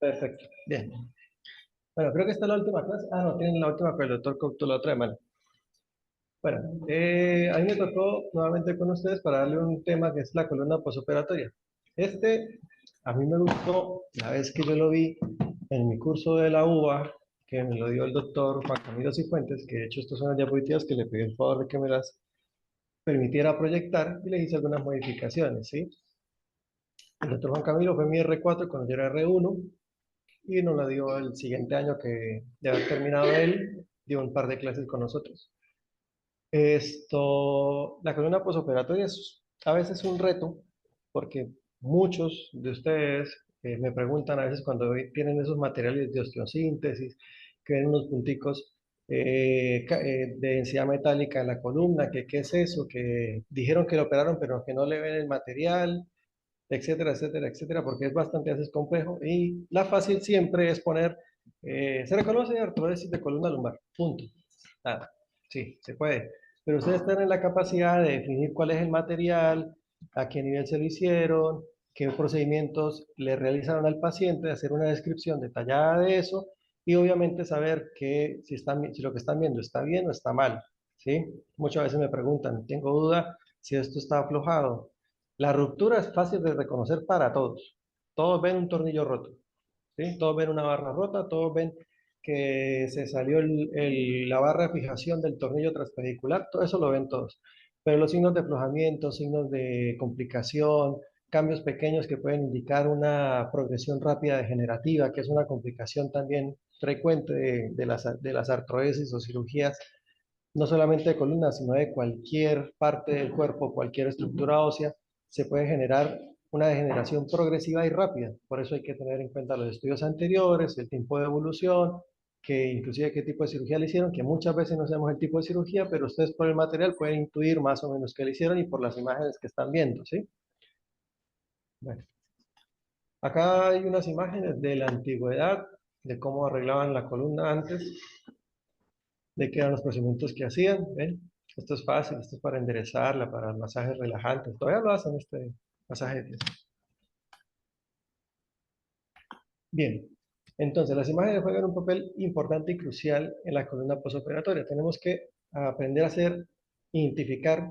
Perfecto. Bien. Bueno, creo que esta es la última clase. Ah, no, tienen la última, pero el doctor Couto la otra semana. Bueno, a mí me tocó nuevamente con ustedes para darle un tema que es la columna posoperatoria. Este, a mí me gustó la vez que yo lo vi en mi curso de la UBA, que me lo dio el doctor Juan Camilo Cifuentes, que de hecho estas son las diapositivas que le pedí el favor de que me las permitiera proyectar y le hice algunas modificaciones, ¿sí? El doctor Juan Camilo fue mi R4 cuando yo era R1 y nos la dio el siguiente año que de haber terminado él, dio un par de clases con nosotros. La columna posoperatoria es a veces un reto, porque muchos de ustedes me preguntan a veces cuando tienen esos materiales de osteosíntesis, que ven unos punticos de densidad metálica en la columna, que qué es eso, que dijeron que lo operaron, pero que no le ven el material, etcétera, etcétera, etcétera, porque es bastante a veces complejo. Y la fácil siempre es poner, se reconoce artrosis de columna lumbar, punto. Nada, sí, se puede. Pero ustedes tienen la capacidad de definir cuál es el material, a qué nivel se lo hicieron, qué procedimientos le realizaron al paciente, hacer una descripción detallada de eso y obviamente saber que si lo que están viendo está bien o está mal. ¿Sí? Muchas veces me preguntan, tengo duda si esto está aflojado. La ruptura es fácil de reconocer para todos. Todos ven un tornillo roto, ¿sí? Todos ven una barra rota, todos ven que se salió la barra de fijación del tornillo transpedicular, todo eso lo ven todos. Pero los signos de aflojamiento, signos de complicación, cambios pequeños que pueden indicar una progresión rápida degenerativa, que es una complicación también frecuente de las artrodesis o cirugías, no solamente de columna, sino de cualquier parte del cuerpo, cualquier estructura ósea, se puede generar una degeneración progresiva y rápida. Por eso hay que tener en cuenta los estudios anteriores, el tiempo de evolución, que inclusive qué tipo de cirugía le hicieron, que muchas veces no sabemos el tipo de cirugía, pero ustedes por el material pueden intuir más o menos qué le hicieron y por las imágenes que están viendo, ¿sí? Bueno, acá hay unas imágenes de la antigüedad, de cómo arreglaban la columna antes, de qué eran los procedimientos que hacían, ¿ven? Esto es fácil, esto es para enderezarla, para masajes relajantes, todavía lo hacen este masaje de pies. Bien, entonces las imágenes juegan un papel importante y crucial en la columna postoperatoria. Tenemos que aprender a identificar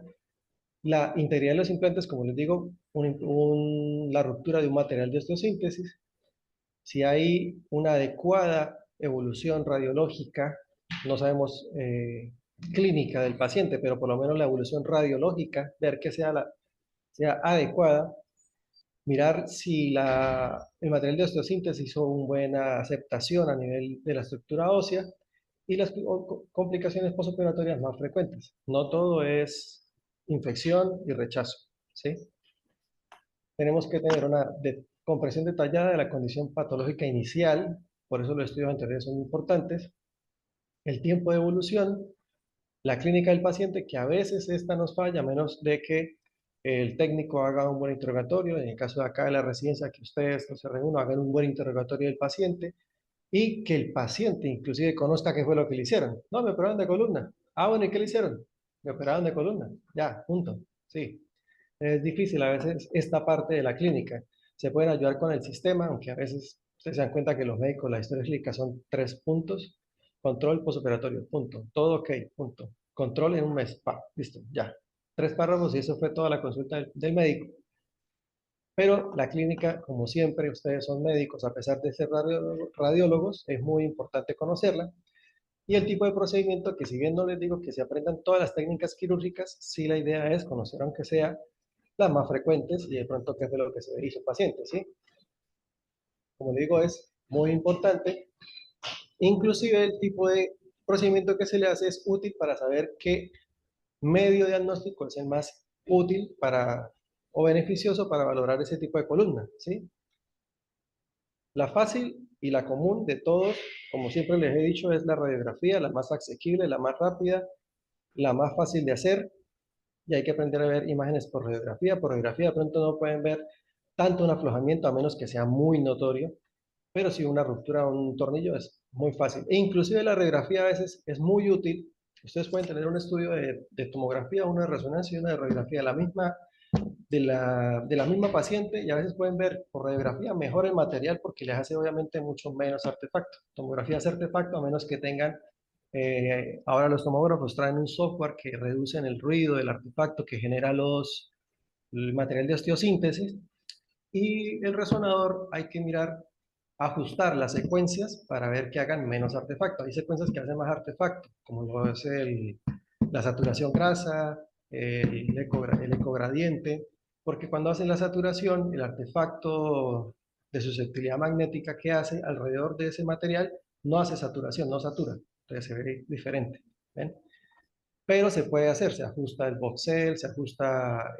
la integridad de los implantes, como les digo, la ruptura de un material de osteosíntesis, si hay una adecuada evolución radiológica, no sabemos clínica del paciente, pero por lo menos la evolución radiológica, ver que sea adecuada, mirar si el material de osteosíntesis hizo una buena aceptación a nivel de la estructura ósea y las complicaciones postoperatorias más frecuentes. No todo es infección y rechazo, ¿sí? Tenemos que tener una comprensión detallada de la condición patológica inicial, por eso los estudios anteriores son importantes, el tiempo de evolución, la clínica del paciente, que a veces esta nos falla, a menos de que el técnico haga un buen interrogatorio, en el caso de acá de la residencia, que ustedes, los R1, hagan un buen interrogatorio del paciente, y que el paciente inclusive conozca qué fue lo que le hicieron. No, me operaron de columna. Ah, bueno, ¿y qué le hicieron? Me operaron de columna. Ya, punto. Sí. Es difícil a veces esta parte de la clínica. Se pueden ayudar con el sistema, aunque a veces ustedes se dan cuenta que los médicos, la historia clínica son 3 puntos. Control posoperatorio, punto. Todo ok, punto. Control en un mes, pa, listo, ya. 3 párrafos y eso fue toda la consulta del médico. Pero la clínica, como siempre, ustedes son médicos, a pesar de ser radiólogos, es muy importante conocerla. Y el tipo de procedimiento que si bien no les digo que se aprendan todas las técnicas quirúrgicas, sí la idea es conocer aunque sea las más frecuentes y de pronto qué fue lo que se hizo el paciente, ¿sí? Como le digo, es muy importante. Inclusive el tipo de procedimiento que se le hace es útil para saber qué medio diagnóstico es el más útil o beneficioso para valorar ese tipo de columna, ¿sí? La fácil y la común de todos, como siempre les he dicho, es la radiografía, la más asequible, la más rápida, la más fácil de hacer, y hay que aprender a ver imágenes por radiografía. Por radiografía de pronto no pueden ver tanto un aflojamiento, a menos que sea muy notorio, pero si una ruptura de un tornillo es muy fácil. E inclusive la radiografía a veces es muy útil. Ustedes pueden tener un estudio de tomografía, uno de resonancia y uno de radiografía, la misma de la misma paciente, y a veces pueden ver por radiografía mejor el material porque les hace obviamente mucho menos artefacto. Tomografía es artefacto a menos que tengan, ahora los tomógrafos traen un software que reducen el ruido del artefacto que genera el material de osteosíntesis, y el resonador hay que mirar, ajustar las secuencias para ver que hagan menos artefacto. Hay secuencias que hacen más artefacto, como lo es la saturación grasa, el ecogradiente, porque cuando hacen la saturación, el artefacto de susceptibilidad magnética que hace alrededor de ese material no hace saturación, no satura, entonces se ve diferente. ¿Ven? Pero se puede hacer, se ajusta el voxel, se ajusta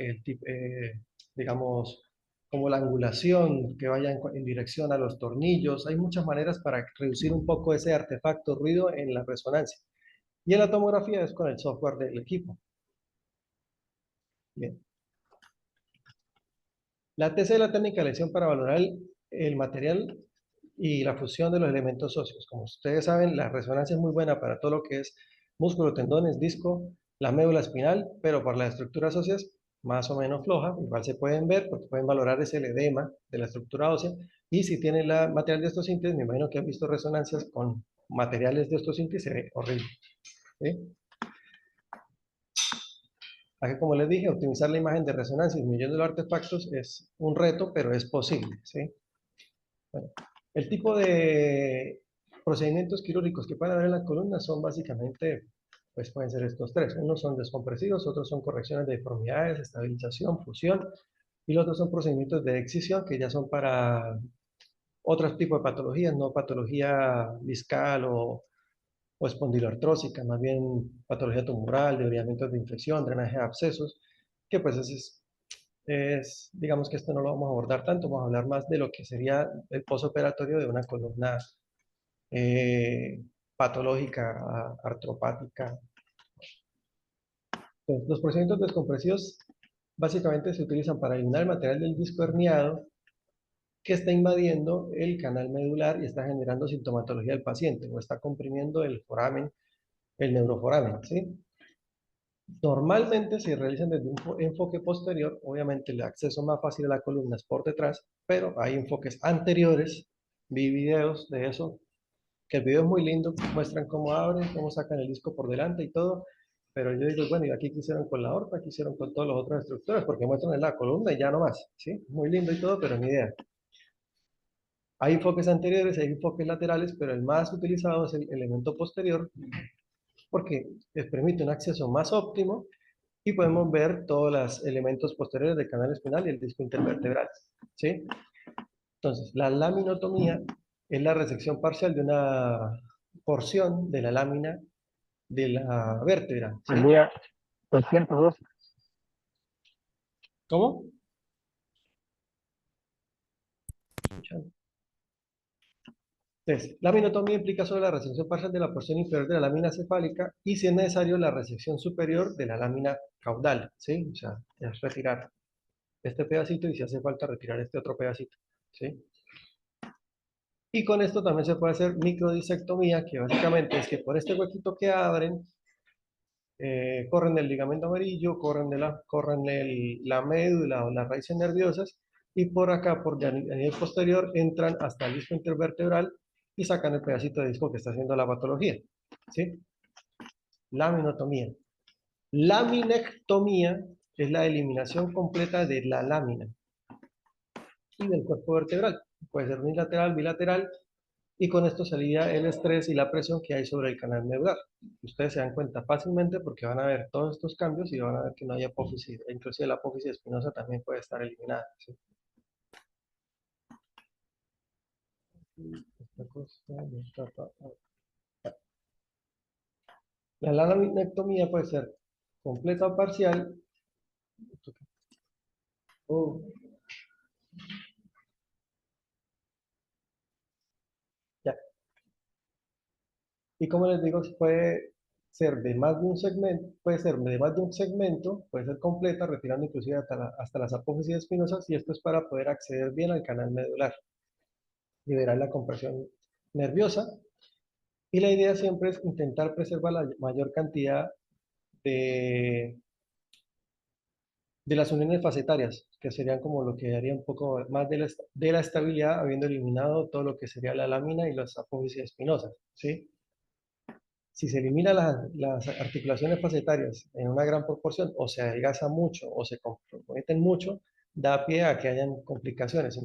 digamos, como la angulación que vaya en dirección a los tornillos. Hay muchas maneras para reducir un poco ese artefacto ruido en la resonancia. Y en la tomografía es con el software del equipo. Bien. La TC es la técnica de elección para valorar el material y la fusión de los elementos óseos. Como ustedes saben, la resonancia es muy buena para todo lo que es músculo, tendones, disco, la médula espinal, pero para las estructuras óseas más o menos floja. Igual se pueden ver porque pueden valorar ese edema de la estructura ósea. Y si tienen la material de osteosíntesis, me imagino que han visto resonancias con materiales de osteosíntesis, se ve horrible. ¿Sí? Aquí, como les dije, optimizar la imagen de resonancia disminuyendo los artefactos es un reto, pero es posible. ¿Sí? Bueno, el tipo de procedimientos quirúrgicos que pueden haber en la columna son básicamente, pues pueden ser estos tres. Unos son descompresivos, otros son correcciones de deformidades, estabilización, fusión, y los otros son procedimientos de excisión que ya son para otros tipos de patologías, no patología discal o espondiloartrósica, más bien patología tumoral, debridamientos de infección, drenaje de abscesos, que pues digamos que esto no lo vamos a abordar tanto, vamos a hablar más de lo que sería el posoperatorio de una columna eh, patológica, artropática. Entonces, los procedimientos descompresivos básicamente se utilizan para eliminar el material del disco herniado que está invadiendo el canal medular y está generando sintomatología del paciente o está comprimiendo el foramen, el neuroforamen, ¿sí? Normalmente se realizan desde un enfoque posterior, obviamente el acceso más fácil a la columna es por detrás, pero hay enfoques anteriores, vi videos de eso, que el video es muy lindo, muestran cómo abren, cómo sacan el disco por delante y todo, pero yo digo, bueno, y aquí quisieron con la aorta, quisieron con todas las otras estructuras, porque muestran en la columna y ya no más, ¿sí? Muy lindo y todo, pero ni idea. Hay enfoques anteriores, hay enfoques laterales, pero el más utilizado es el elemento posterior, porque les permite un acceso más óptimo y podemos ver todos los elementos posteriores del canal espinal y el disco intervertebral, ¿sí? Entonces, la laminotomía es la resección parcial de una porción de la lámina de la vértebra, Buen ¿sí? día, 202. ¿Cómo? Entonces, laminotomía implica solo la resección parcial de la porción inferior de la lámina cefálica y, si es necesario, la resección superior de la lámina caudal, ¿sí? O sea, es retirar este pedacito y si hace falta retirar este otro pedacito, ¿sí? Y con esto también se puede hacer microdisectomía, que básicamente es que por este huequito que abren, corren el ligamento amarillo, corren la médula o las raíces nerviosas, y por acá, por a nivel posterior, entran hasta el disco intervertebral y sacan el pedacito de disco que está haciendo la patología. ¿Sí? Laminotomía. Laminectomía es la eliminación completa de la lámina y del cuerpo vertebral. Puede ser unilateral, bilateral, y con esto se alivia el estrés y la presión que hay sobre el canal medular. Ustedes se dan cuenta fácilmente porque van a ver todos estos cambios y van a ver que no hay apófisis, inclusive la apófisis espinosa también puede estar eliminada. ¿Sí? La laminectomía puede ser completa o parcial. Oh, ya. Y como les digo, puede ser de más de un segmento, puede ser de más de un segmento, puede ser completa, retirando inclusive hasta las apófisis espinosas, y esto es para poder acceder bien al canal medular, liberar la compresión nerviosa. Y la idea siempre es intentar preservar la mayor cantidad de, de las uniones facetarias, que serían como lo que daría un poco más de la estabilidad, habiendo eliminado todo lo que sería la lámina y las apófisis espinosas, ¿sí? Si se eliminan las articulaciones facetarias en una gran proporción, o se adelgaza mucho, o se comprometen mucho, da pie a que hayan complicaciones,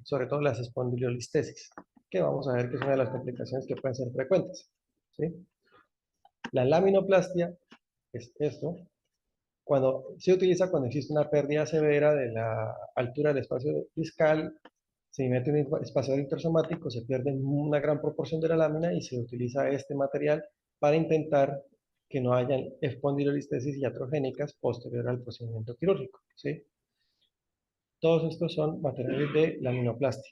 sobre todo las espondilolistesis, que vamos a ver que es una de las complicaciones que pueden ser frecuentes, ¿sí? La laminoplastia es esto, cuando se utiliza cuando existe una pérdida severa de la altura del espacio discal, se mete un espaciador intersomático, se pierde una gran proporción de la lámina y se utiliza este material para intentar que no hayan espondilolistesis iatrogénicas posterior al procedimiento quirúrgico, ¿sí? Todos estos son materiales de laminoplastia.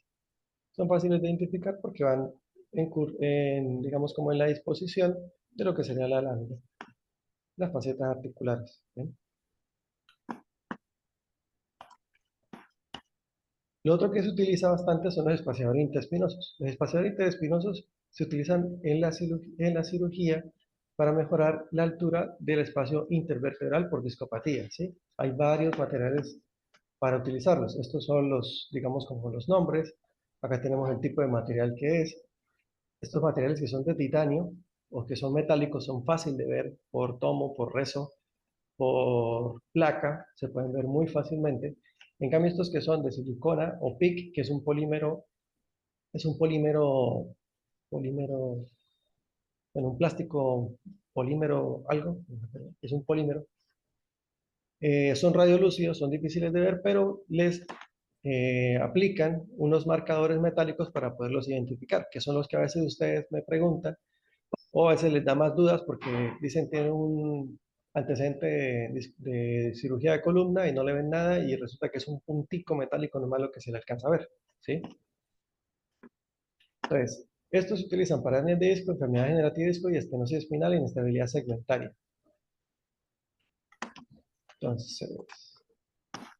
Son fáciles de identificar porque van digamos, como en la disposición de lo que sería la lámina, las facetas articulares, ¿sí? Lo otro que se utiliza bastante son los espaciadores interespinosos. Los espaciadores interespinosos se utilizan en la cirugía para mejorar la altura del espacio intervertebral por discopatía, ¿sí? Hay varios materiales para utilizarlos. Estos son los, digamos, como los nombres. Acá tenemos el tipo de material que es. Estos materiales que son de titanio o que son metálicos son fáciles de ver por tomo, por rezo, por placa, se pueden ver muy fácilmente. En cambio, estos que son de silicona o PIC, que es un polímero, bueno, un plástico polímero, algo, es un polímero, son radiolúcidos, son difíciles de ver, pero les aplican unos marcadores metálicos para poderlos identificar, que son los que a veces ustedes me preguntan, o a veces les da más dudas porque dicen tienen un antecedente de cirugía de columna y no le ven nada y resulta que es un puntico metálico nomás lo que se le alcanza a ver, ¿sí? Entonces, estos se utilizan para hernias de disco, enfermedad generativa de disco y estenosis espinal e inestabilidad segmentaria. Entonces,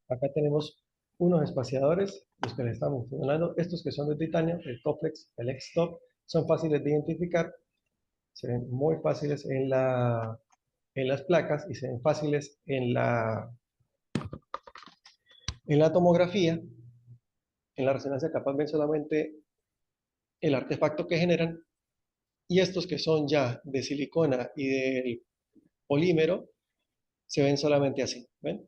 acá tenemos unos espaciadores, los que les estamos hablando, estos que son de titanio, el Coflex, el X-Top, son fáciles de identificar, se ven muy fáciles en las placas y se ven fáciles en la tomografía. En la resonancia capaz ven solamente el artefacto que generan y estos que son ya de silicona y de polímero se ven solamente así, ¿ven?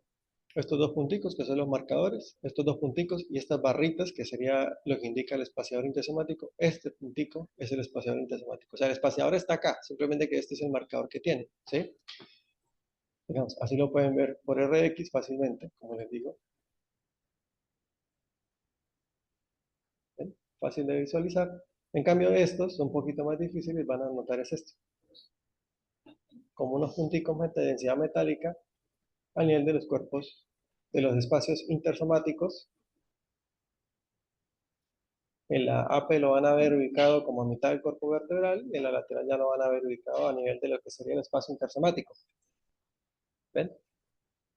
Estos dos punticos que son los marcadores, estos dos punticos y estas barritas que sería lo que indica el espaciador intersomático, este puntico es el espaciador intersomático. O sea, el espaciador está acá, simplemente que este es el marcador que tiene, ¿sí? Digamos, así lo pueden ver por RX fácilmente, como les digo. ¿Ven? Fácil de visualizar. En cambio, estos son un poquito más difíciles, van a notar es esto. Como unos punticos de densidad metálica a nivel de los cuerpos, de los espacios intersomáticos. En la AP lo van a ver ubicado como a mitad del cuerpo vertebral y en la lateral ya lo van a ver ubicado a nivel de lo que sería el espacio intersomático. ¿Ven?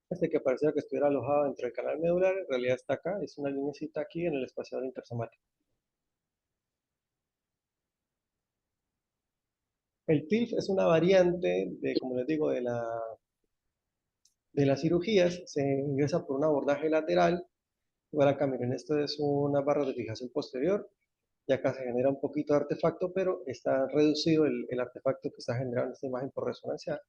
Este que parecía que estuviera alojado entre el canal medular, en realidad está acá, es una linecita aquí en el espaciador intersomático. El TILF es una variante de, como les digo, de las cirugías. Se ingresa por un abordaje lateral. Igual acá, miren, esto es una barra de fijación posterior. Y acá se genera un poquito de artefacto, pero está reducido el artefacto que está generando esta imagen por resonancia.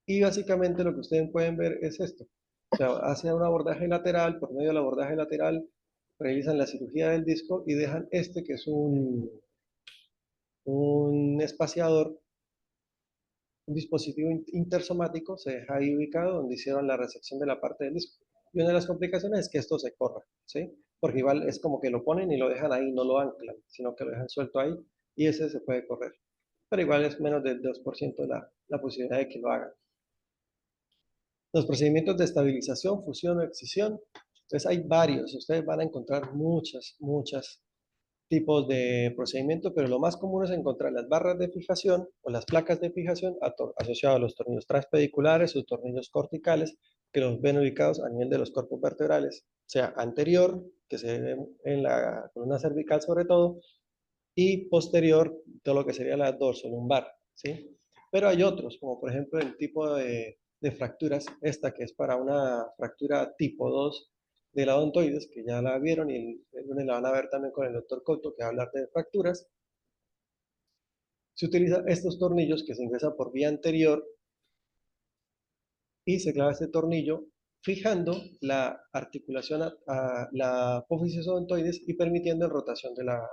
Y básicamente lo que ustedes pueden ver es esto. O sea, hacen un abordaje lateral, por medio del abordaje lateral realizan la cirugía del disco y dejan este que es un espaciador, un dispositivo intersomático, se deja ahí ubicado donde hicieron la resección de la parte del disco. Y una de las complicaciones es que esto se corra, ¿sí? Porque igual es como que lo ponen y lo dejan ahí, no lo anclan, sino que lo dejan suelto ahí y ese se puede correr. Pero igual es menos del 2% la posibilidad de que lo hagan. Los procedimientos de estabilización, fusión o excisión, pues hay varios. Ustedes van a encontrar muchos tipos de procedimientos, pero lo más común es encontrar las barras de fijación o las placas de fijación asociadas a los tornillos transpediculares o tornillos corticales, que los ven ubicados a nivel de los cuerpos vertebrales, sea anterior, que se ve en la columna cervical sobre todo, y posterior, todo lo que sería la dorsolumbar, ¿sí? Pero hay otros, como por ejemplo el tipo de de fracturas, esta que es para una fractura tipo 2 de la odontoides, que ya la vieron y el lunes la van a ver también con el doctor Couto, que va a hablar de fracturas. Se utilizan estos tornillos que se ingresan por vía anterior y se clava este tornillo fijando la articulación a la apófisis odontoides y permitiendo rotación de la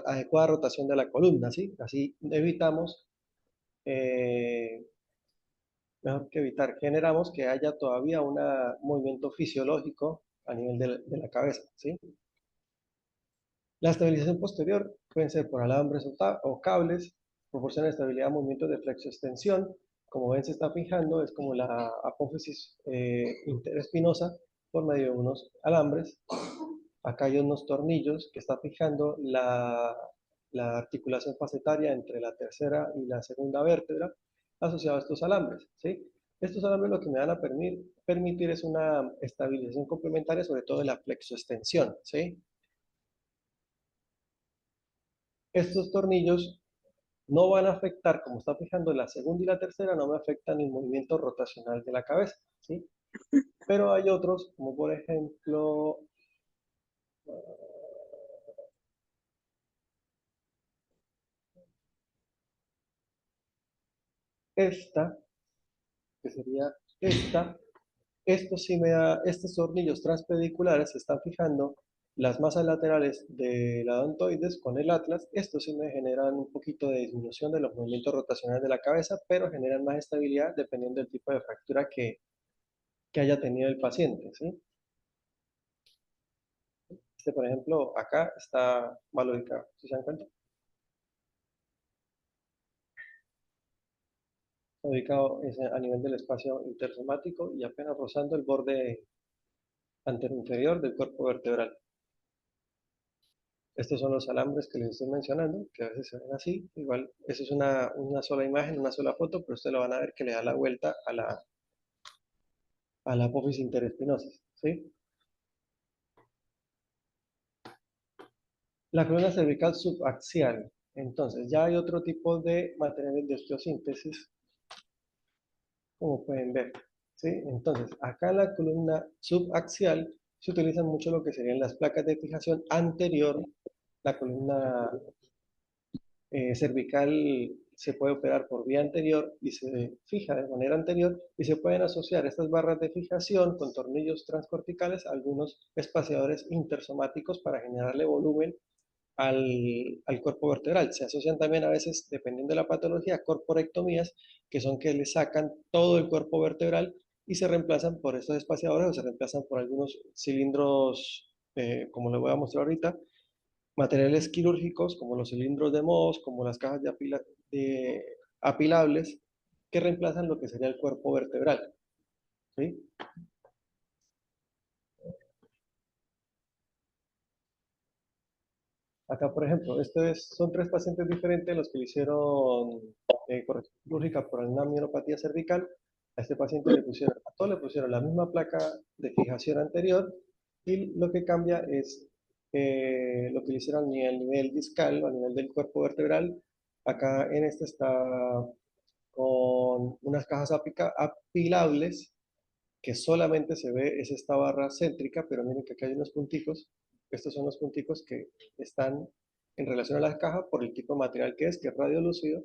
adecuada rotación de la columna, ¿sí? Así evitamos, mejor que evitar, generamos que haya todavía un movimiento fisiológico a nivel de la cabeza, ¿sí? La estabilización posterior pueden ser por alambres o cables, proporciona estabilidad a movimientos de flexo-extensión. Como ven, se está fijando, es como la apófisis interespinosa por medio de unos alambres. Acá hay unos tornillos que están fijando la articulación facetaria entre la tercera y la segunda vértebra asociada a estos alambres, ¿sí? Estos alambres lo que me van a permitir es una estabilización complementaria, sobre todo de la flexo-extensión, ¿sí? Estos tornillos no van a afectar, como está fijando la segunda y la tercera, no me afectan el movimiento rotacional de la cabeza, ¿sí? Pero hay otros, como por ejemplo, esta, que sería esta, estos tornillos transpediculares se están fijando las masas laterales de la odontoides con el atlas. Estos sí me generan un poquito de disminución de los movimientos rotacionales de la cabeza, pero generan más estabilidad dependiendo del tipo de fractura que haya tenido el paciente, ¿sí? Este, por ejemplo, acá está mal ubicado, ¿sí se dan cuenta? Está ubicado a nivel del espacio intersomático y apenas rozando el borde anteroinferior del cuerpo vertebral. Estos son los alambres que les estoy mencionando, que a veces se ven así. Igual, eso es una sola imagen, una sola foto, pero ustedes lo van a ver que le da la vuelta a la apófisis interespinosa, ¿sí? La columna cervical subaxial. Entonces, ya hay otro tipo de materiales de osteosíntesis, como pueden ver, ¿sí? Entonces, acá en la columna subaxial se utilizan mucho lo que serían las placas de fijación anterior. La columna cervical se puede operar por vía anterior y se fija de manera anterior y se pueden asociar estas barras de fijación con tornillos transcorticales a algunos espaciadores intersomáticos para generarle volumen al cuerpo vertebral. Se asocian también a veces, dependiendo de la patología, corporectomías, que son que le sacan todo el cuerpo vertebral y se reemplazan por estos espaciadores o se reemplazan por algunos cilindros, como les voy a mostrar ahorita, materiales quirúrgicos como los cilindros de Mohs, como las cajas de apilables, que reemplazan lo que sería el cuerpo vertebral, ¿sí? Acá, por ejemplo, son tres pacientes diferentes los que le hicieron corrección quirúrgica por una mionopatía cervical. A este paciente a todos le pusieron la misma placa de fijación anterior y lo que cambia es lo que le hicieron ni a nivel discal o a nivel del cuerpo vertebral. Acá en este está con unas cajas apilables que solamente se ve es esta barra céntrica, pero miren que aquí hay unos punticos. Estos son los punticos que están en relación a la caja por el tipo de material que es radiolúcido.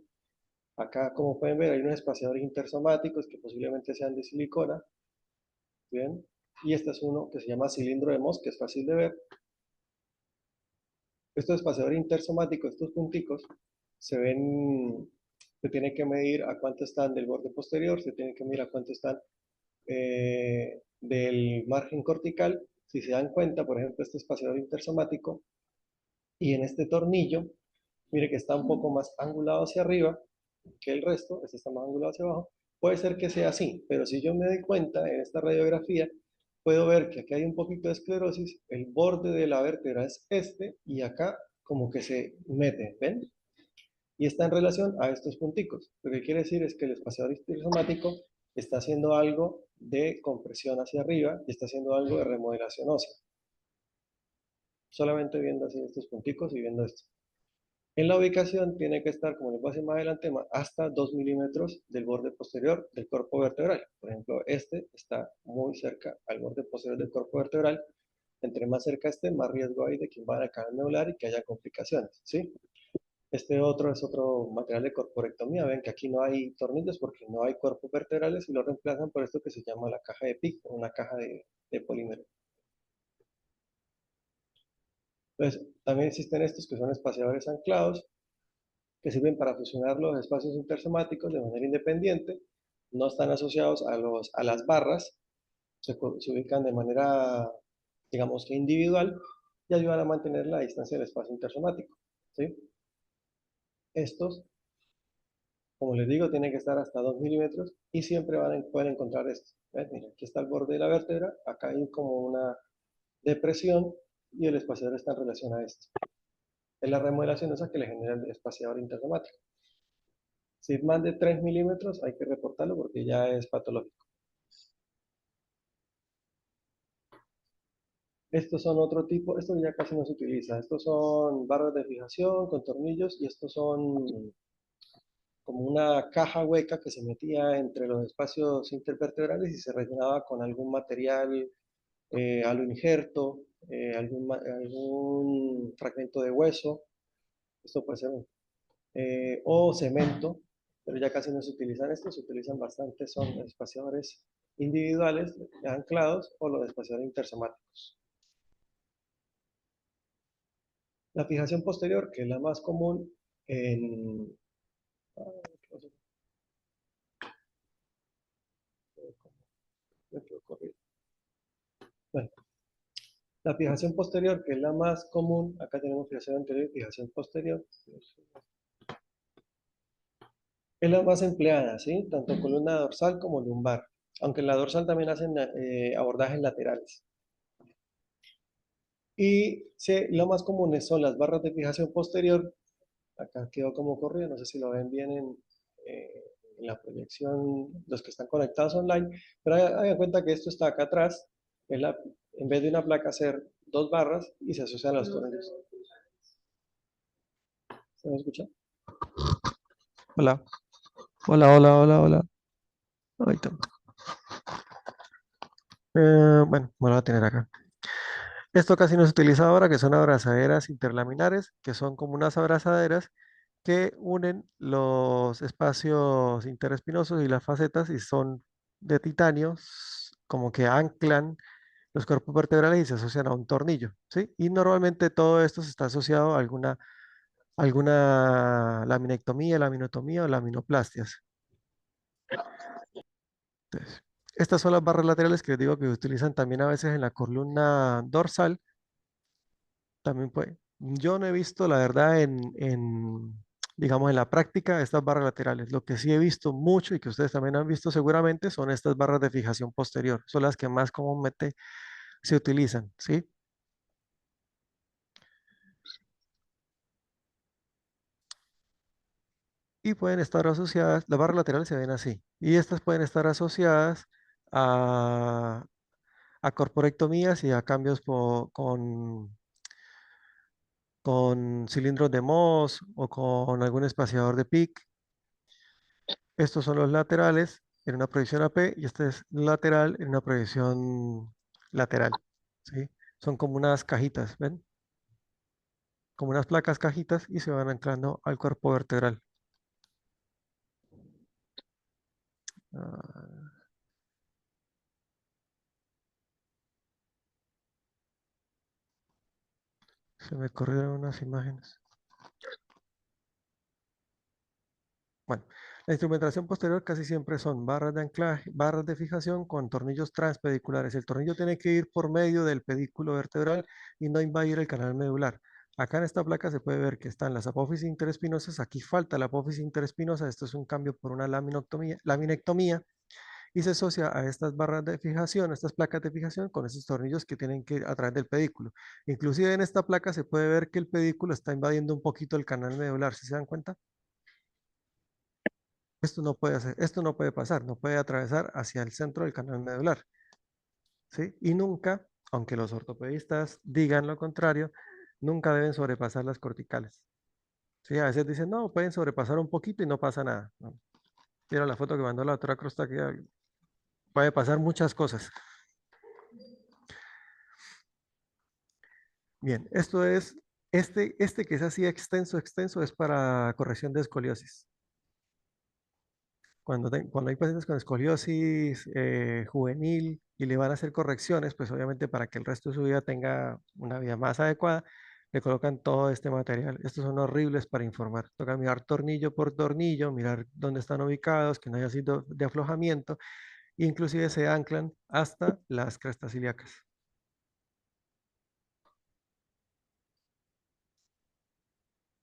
Acá, como pueden ver, hay unos espaciadores intersomáticos que posiblemente sean de silicona. ¿Bien? Y este es uno que se llama cilindro de Mohs, que es fácil de ver. Estos espaciadores intersomáticos, estos punticos, se ven, se tiene que medir a cuánto están del borde posterior, se tiene que medir a cuánto están del margen cortical. Si se dan cuenta, por ejemplo, este espaciador intersomático y en este tornillo, mire que está un poco más angulado hacia arriba que el resto, este está más angulado hacia abajo, puede ser que sea así, pero si yo me doy cuenta en esta radiografía, puedo ver que aquí hay un poquito de esclerosis, el borde de la vértebra es este y acá como que se mete, ¿ven? Y está en relación a estos punticos. Lo que quiere decir es que el espaciador histosomático está haciendo algo de compresión hacia arriba y está haciendo algo de remodelación ósea. Solamente viendo así estos punticos y viendo esto. En la ubicación tiene que estar, como les voy a decir más adelante, hasta 2 milímetros del borde posterior del cuerpo vertebral. Por ejemplo, este está muy cerca al borde posterior del cuerpo vertebral. Entre más cerca esté, más riesgo hay de que invada el canal medular y que haya complicaciones, ¿sí? Este otro es otro material de corporectomía. Ven que aquí no hay tornillos porque no hay cuerpos vertebrales y lo reemplazan por esto que se llama la caja de PIC, una caja de polímero. Entonces, también existen estos que son espaciadores anclados, que sirven para fusionar los espacios intersomáticos de manera independiente, no están asociados a las barras, se ubican de manera, digamos que individual, y ayudan a mantener la distancia del espacio intersomático, ¿sí? Estos, como les digo, tienen que estar hasta 2 milímetros y siempre pueden encontrar esto. ¿Ves? Mira, aquí está el borde de la vértebra, acá hay como una depresión y el espaciador está en relación a esto. Es la remodelación esa que le genera el espaciador intersomático. Si es más de 3 milímetros, hay que reportarlo porque ya es patológico. Estos son otro tipo, esto ya casi no se utiliza. Estos son barras de fijación con tornillos y estos son como una caja hueca que se metía entre los espacios intervertebrales y se rellenaba con algún material, algún injerto, algún fragmento de hueso. Esto puede ser, o cemento, pero ya casi no se utilizan estos, se utilizan bastante, son espaciadores individuales anclados o los espaciadores intersomáticos. La fijación posterior, que es la más común en... Bueno, la fijación posterior, que es la más común, acá tenemos fijación anterior y fijación posterior, es la más empleada, ¿sí? Tanto columna dorsal como lumbar, aunque en la dorsal también hacen abordajes laterales. Y sí, lo más comunes son las barras de fijación posterior. Acá quedó como corrido, no sé si lo ven bien en la proyección, los que están conectados online, pero hagan cuenta que esto está acá atrás, en vez de una placa hacer dos barras y se asocian a los tornillos. ¿Se me escucha? Hola, hola, hola, hola, hola. Ahí está. Bueno, me lo voy a tener acá. Esto casi no se utiliza ahora, que son abrazaderas interlaminares, que son como unas abrazaderas que unen los espacios interespinosos y las facetas y son de titanio, como que anclan los cuerpos vertebrales y se asocian a un tornillo, ¿sí? Y normalmente todo esto se está asociado a alguna laminectomía, laminotomía o laminoplastias. Entonces, estas son las barras laterales que les digo que se utilizan también a veces en la columna dorsal. También puede. Yo no he visto, la verdad, digamos, en la práctica estas barras laterales. Lo que sí he visto mucho y que ustedes también han visto seguramente son estas barras de fijación posterior. Son las que más comúnmente se utilizan, ¿sí? Y pueden estar asociadas, las barras laterales se ven así, y estas pueden estar asociadas a, a corporectomías y a cambios con cilindros de Mohs o con algún espaciador de PIC. Estos son los laterales en una proyección AP y este es lateral en una proyección lateral, ¿sí? Son como unas cajitas, ¿ven? Como unas placas cajitas y se van anclando al cuerpo vertebral. Ah, se me corrieron unas imágenes. Bueno, la instrumentación posterior casi siempre son barras de anclaje, barras de fijación con tornillos transpediculares. El tornillo tiene que ir por medio del pedículo vertebral y no invadir el canal medular. Acá en esta placa se puede ver que están las apófisis interespinosas. Aquí falta la apófisis interespinosa. Esto es un cambio por una laminectomía y se asocia a estas barras de fijación, estas placas de fijación con esos tornillos que tienen que ir a través del pedículo. Inclusive en esta placa se puede ver que el pedículo está invadiendo un poquito el canal medular. ¿Sí se dan cuenta? Esto no puede hacer, esto no puede pasar, no puede atravesar hacia el centro del canal medular, ¿sí? Y nunca, aunque los ortopedistas digan lo contrario, nunca deben sobrepasar las corticales, Sí, a veces dicen, no, pueden sobrepasar un poquito y no pasa nada. No. Mira la foto que mandó la doctora Costa, que puede pasar muchas cosas. Bien, esto es, este que es así extenso, extenso, es para corrección de escoliosis. Cuando hay pacientes con escoliosis juvenil y le van a hacer correcciones, pues obviamente para que el resto de su vida tenga una vida más adecuada, le colocan todo este material. Estos son horribles para informar. Toca mirar tornillo por tornillo, mirar dónde están ubicados, que no haya sido de aflojamiento, e inclusive se anclan hasta las crestas ilíacas.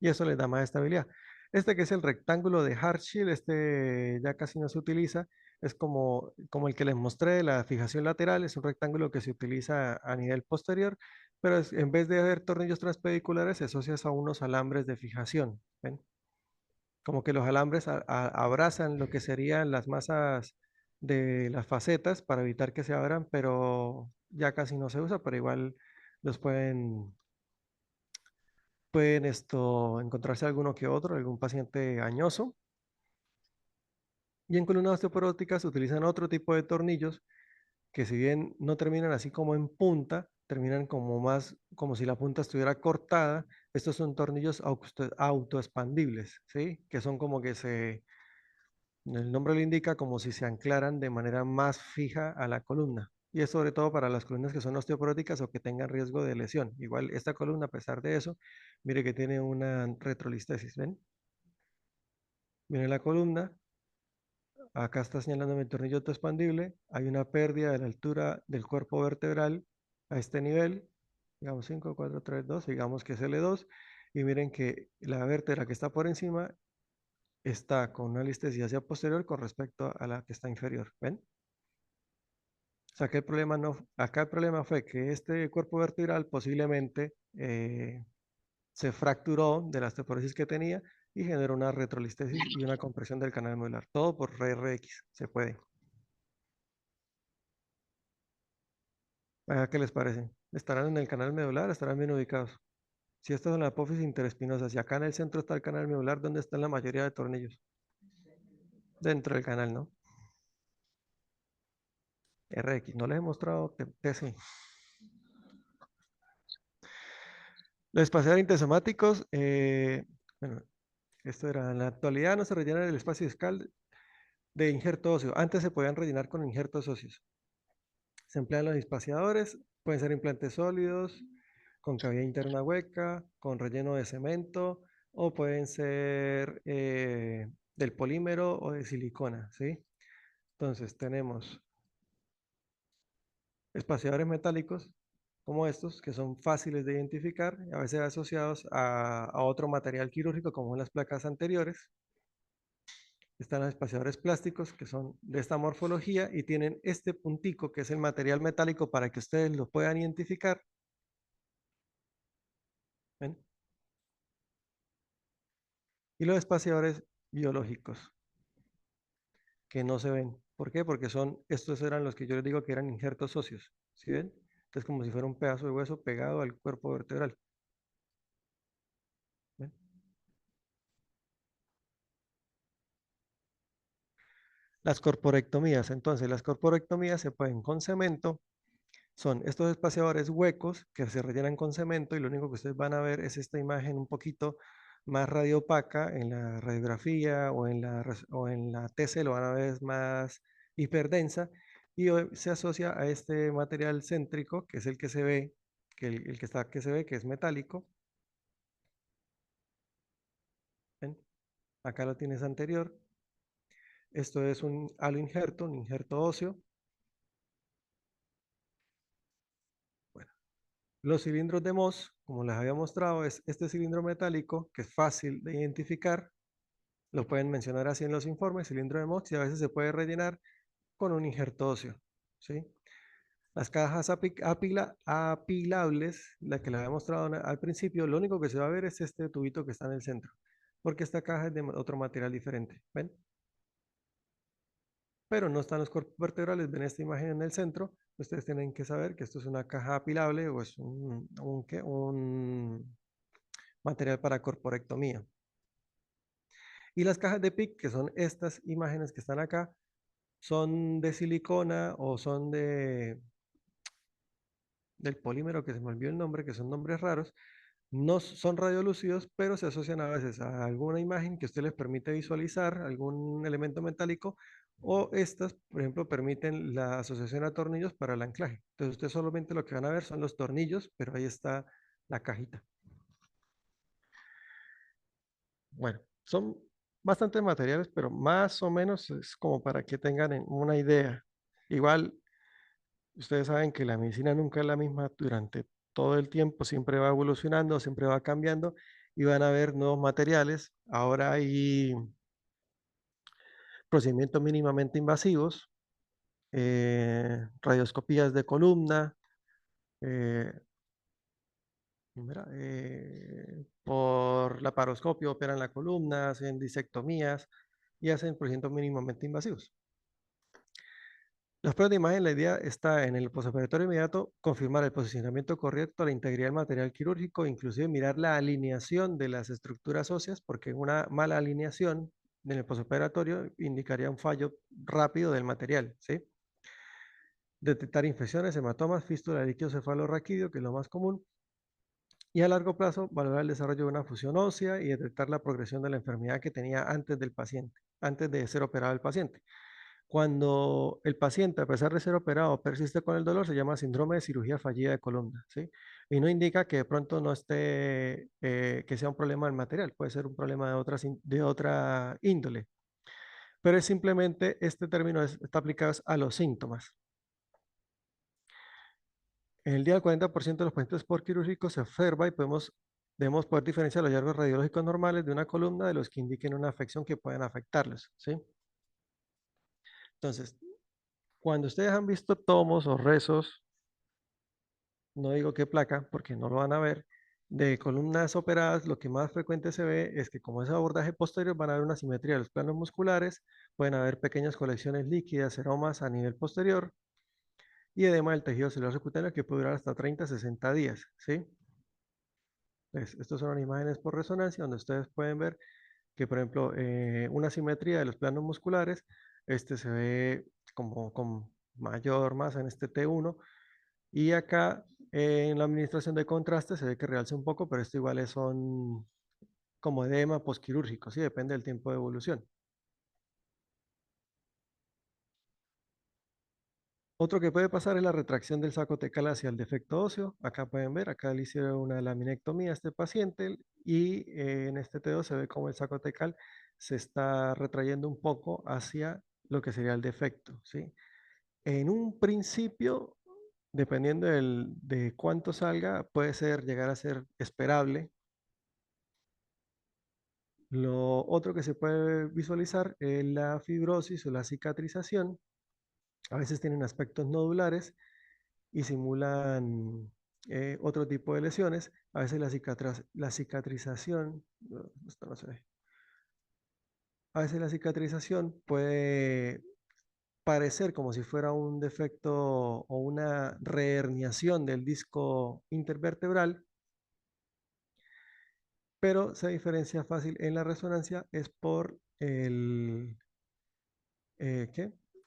Y eso les da más estabilidad. Este que es el rectángulo de Hartshill, este ya casi no se utiliza, es como el que les mostré, la fijación lateral, es un rectángulo que se utiliza a nivel posterior, pero en vez de haber tornillos transpediculares, se asocia a unos alambres de fijación. ¿Ven? Como que los alambres abrazan lo que serían las masas de las facetas para evitar que se abran, pero ya casi no se usa, pero igual los pueden encontrarse alguno que otro, algún paciente añoso. Y en columna osteoporótica se utilizan otro tipo de tornillos que si bien no terminan así como en punta, terminan como más, como si la punta estuviera cortada. Estos son tornillos autoexpandibles, ¿sí? Que son como que el nombre lo indica, como si se anclaran de manera más fija a la columna. Y es sobre todo para las columnas que son osteoporóticas o que tengan riesgo de lesión. Igual esta columna, a pesar de eso, mire que tiene una retrolistesis, ¿ven? Viene la columna, acá está señalándome el tornillo expandible, hay una pérdida de la altura del cuerpo vertebral a este nivel, digamos 5, 4, 3, 2, digamos que es L2, y miren que la vértebra que está por encima está con una listesis hacia posterior con respecto a la que está inferior, ¿ven? O sea que el problema no, acá el problema fue que este cuerpo vertebral posiblemente se fracturó de la osteoporosis que tenía y generó una retrolistesis y una compresión del canal medular. Todo por RX, se puede. ¿Qué les parece? ¿Estarán en el canal medular? ¿Estarán bien ubicados? Si esto es en la apófisis interespinosa, si acá en el centro está el canal medular, ¿dónde están la mayoría de tornillos? Dentro del canal, ¿no? RX, no les he mostrado TC. Los espaciadores intersomáticos, bueno, esto era, en la actualidad no se rellena el espacio discal de injerto óseo. Antes se podían rellenar con injertos óseos. Se emplean los espaciadores, pueden ser implantes sólidos, con cavidad interna hueca, con relleno de cemento, o pueden ser del polímero o de silicona, ¿sí? Entonces tenemos espaciadores metálicos como estos, que son fáciles de identificar, a veces asociados a otro material quirúrgico como en las placas anteriores. Están los espaciadores plásticos, que son de esta morfología y tienen este puntico, que es el material metálico para que ustedes lo puedan identificar. ¿Ven? Y los espaciadores biológicos, que no se ven. ¿Por qué? Porque estos eran los que yo les digo que eran injertos óseos. ¿Sí ven? Entonces, como si fuera un pedazo de hueso pegado al cuerpo vertebral. ¿Ven? Las corporectomías. Entonces, las corporectomías se pueden con cemento. Son estos espaciadores huecos que se rellenan con cemento y lo único que ustedes van a ver es esta imagen un poquito más radiopaca en la radiografía o en la TC, lo van a ver es más hiperdensa y se asocia a este material céntrico que es el que se ve, que se ve que es metálico. ¿Ven? Acá lo tienes anterior. Esto es un aloinjerto, un injerto óseo. Bueno, los cilindros de Mohs, como les había mostrado, es este cilindro metálico que es fácil de identificar. Lo pueden mencionar así en los informes, cilindro de Mohs, y a veces se puede rellenar con un injerto óseo. ¿Sí? Las cajas apilables, la que les había mostrado al principio, lo único que se va a ver es este tubito que está en el centro, porque esta caja es de otro material diferente. ¿Ven? Pero no están los cuerpos vertebrales, ven esta imagen en el centro. Ustedes tienen que saber que esto es una caja apilable o es un material para corporectomía. Y las cajas de PIC, que son estas imágenes que están acá, son de silicona o son del polímero que se me olvidó el nombre, que son nombres raros. No son radiolúcidos, pero se asocian a veces a alguna imagen que usted les permite visualizar, algún elemento metálico, o estas, por ejemplo, permiten la asociación a tornillos para el anclaje. Entonces, usted solamente lo que van a ver son los tornillos, pero ahí está la cajita. Bueno, son bastantes materiales, pero más o menos es como para que tengan una idea. Igual, ustedes saben que la medicina nunca es la misma durante todo el tiempo, siempre va evolucionando, siempre va cambiando y van a haber nuevos materiales. Ahora hay procedimientos mínimamente invasivos, radioscopías de columna, eh, mira, por laparoscopio operan la columna, hacen disectomías y hacen procedimientos mínimamente invasivos. Las pruebas de imagen, la idea está en el postoperatorio inmediato, confirmar el posicionamiento correcto, la integridad del material quirúrgico, inclusive mirar la alineación de las estructuras óseas, porque una mala alineación en el postoperatorio indicaría un fallo rápido del material, ¿sí? Detectar infecciones, hematomas, fístula de líquido cefalorraquídeo, que es lo más común, y a largo plazo valorar el desarrollo de una fusión ósea y detectar la progresión de la enfermedad que tenía antes del paciente, antes de ser operado el paciente. Cuando el paciente, a pesar de ser operado, persiste con el dolor, se llama síndrome de cirugía fallida de columna, ¿sí? Y no indica que de pronto no esté, que sea un problema del material, puede ser un problema de otra índole, pero es simplemente, este término está aplicado a los síntomas. En el día del 40% de los pacientes por quirúrgicos se observa y debemos poder diferenciar los hallazgos radiológicos normales de una columna de los que indiquen una afección que puedan afectarlos, ¿sí? Entonces, cuando ustedes han visto tomos o rezos, no digo qué placa, porque no lo van a ver, de columnas operadas, lo que más frecuente se ve es que como es abordaje posterior, van a haber una simetría de los planos musculares, pueden haber pequeñas colecciones líquidas, seromas a nivel posterior y edema del tejido celular subcutáneo que puede durar hasta 30 a 60 días, ¿sí? Estos son imágenes por resonancia donde ustedes pueden ver que, por ejemplo, una simetría de los planos musculares, este se ve como con mayor masa en este T1 y acá en la administración de contraste se ve que realza un poco, pero esto igual son como edema posquirúrgico, sí, depende del tiempo de evolución. Otro que puede pasar es la retracción del saco tecal hacia el defecto óseo. Acá pueden ver, acá le hicieron una laminectomía a este paciente y en este T2 se ve como el saco tecal se está retrayendo un poco hacia lo que sería el defecto, ¿sí? En un principio, dependiendo de cuánto salga, puede llegar a ser esperable. Lo otro que se puede visualizar es la fibrosis o la cicatrización. A veces tienen aspectos nodulares y simulan otro tipo de lesiones. A veces la cicatrización, no, esto no se ve. A veces la cicatrización puede parecer como si fuera un defecto o una reherniación del disco intervertebral, pero se diferencia fácil en la resonancia es por ¿qué?